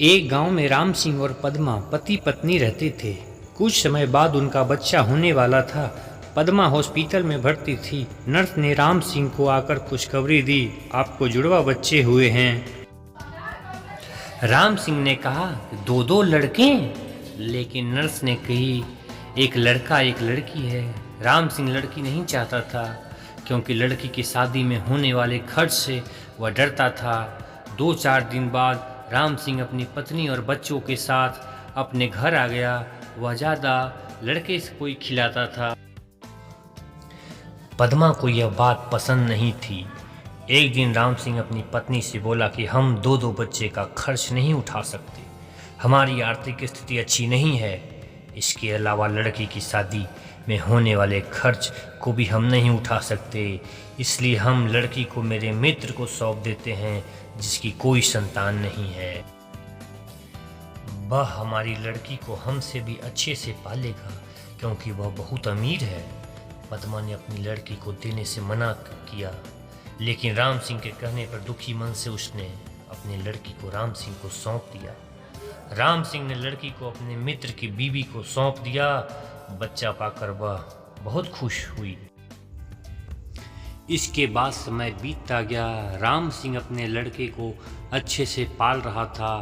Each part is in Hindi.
एक गांव में राम सिंह और पद्मा पति पत्नी रहते थे। कुछ समय बाद उनका बच्चा होने वाला था। पद्मा हॉस्पिटल में भर्ती थी। नर्स ने राम सिंह को आकर खुशखबरी दी, आपको जुड़वा बच्चे हुए हैं। राम सिंह ने कहा, दो दो लड़के? लेकिन नर्स ने कही, एक लड़का एक लड़की है। राम सिंह लड़की नहीं चाहता था, क्योंकि लड़की की शादी में होने वाले खर्च से वह डरता था। 2-4 दिन बाद राम सिंह अपनी पत्नी और बच्चों के साथ अपने घर आ गया। वह ज़्यादा लड़के से कोई खिलाता था। पद्मा को यह बात पसंद नहीं थी। एक दिन राम सिंह अपनी पत्नी से बोला कि हम 2-2 बच्चे का खर्च नहीं उठा सकते, हमारी आर्थिक स्थिति अच्छी नहीं है। इसके अलावा लड़की की शादी में होने वाले खर्च को भी हम नहीं उठा सकते, इसलिए हम लड़की को मेरे मित्र को सौंप देते हैं, जिसकी कोई संतान नहीं है। वह हमारी लड़की को हमसे भी अच्छे से पालेगा, क्योंकि वह बहुत अमीर है। पद्मा ने अपनी लड़की को देने से मना किया, लेकिन राम सिंह के कहने पर दुखी मन से उसने अपनी लड़की को राम सिंह को सौंप दिया। राम सिंह ने लड़की को अपने मित्र की बीवी को सौंप दिया। बच्चा पाकर वह बहुत खुश हुई। इसके बाद समय बीतता गया। राम सिंह अपने लड़के को अच्छे से पाल रहा था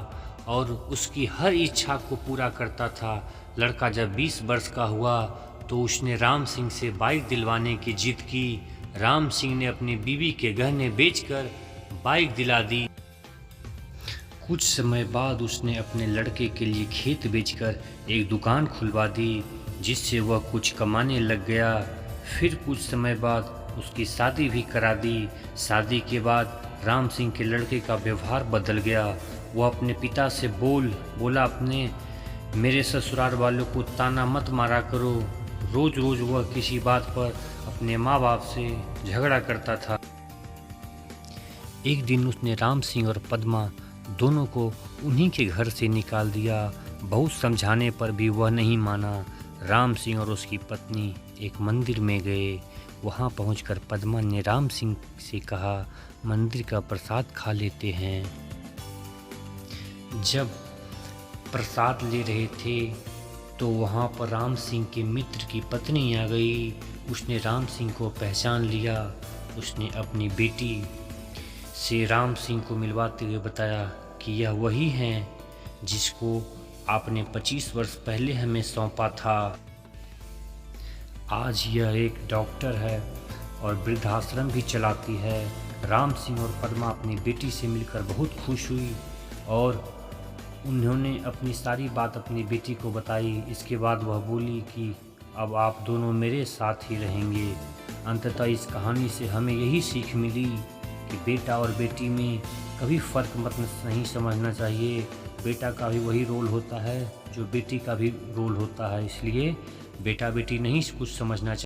और उसकी हर इच्छा को पूरा करता था। लड़का जब 20 वर्ष का हुआ तो उसने राम सिंह से बाइक दिलवाने की जिद की। राम सिंह ने अपनी बीवी के गहने बेचकर बाइक दिला दी। कुछ समय बाद उसने अपने लड़के के लिए खेत बेचकर एक दुकान खुलवा दी, जिससे वह कुछ कमाने लग गया। फिर कुछ समय बाद उसकी शादी भी करा दी। शादी के बाद राम सिंह के लड़के का व्यवहार बदल गया। वह अपने पिता से बोला, अपने मेरे ससुराल वालों को ताना मत मारा करो। रोज रोज वह किसी बात पर अपने माँ बाप से झगड़ा करता था। एक दिन उसने राम सिंह और पद्मा दोनों को उन्हीं के घर से निकाल दिया। बहुत समझाने पर भी वह नहीं माना। राम सिंह और उसकी पत्नी एक मंदिर में गए। वहां पहुंचकर पद्मा ने राम सिंह से कहा, मंदिर का प्रसाद खा लेते हैं। जब प्रसाद ले रहे थे तो वहां पर राम सिंह के मित्र की पत्नी आ गई। उसने राम सिंह को पहचान लिया। उसने अपनी बेटी से राम सिंह को मिलवाते हुए बताया कि यह वही हैं जिसको आपने 25 वर्ष पहले हमें सौंपा था। आज यह एक डॉक्टर है और वृद्धाश्रम भी चलाती है। राम सिंह और पद्मा अपनी बेटी से मिलकर बहुत खुश हुई और उन्होंने अपनी सारी बात अपनी बेटी को बताई। इसके बाद वह बोली कि अब आप दोनों मेरे साथ ही रहेंगे। अंततः इस कहानी से हमें यही सीख मिली कि बेटा और बेटी में कभी फ़र्क मत नहीं समझना चाहिए। बेटा का भी वही रोल होता है जो बेटी का भी रोल होता है, इसलिए बेटा बेटी नहीं कुछ समझना चाहिए।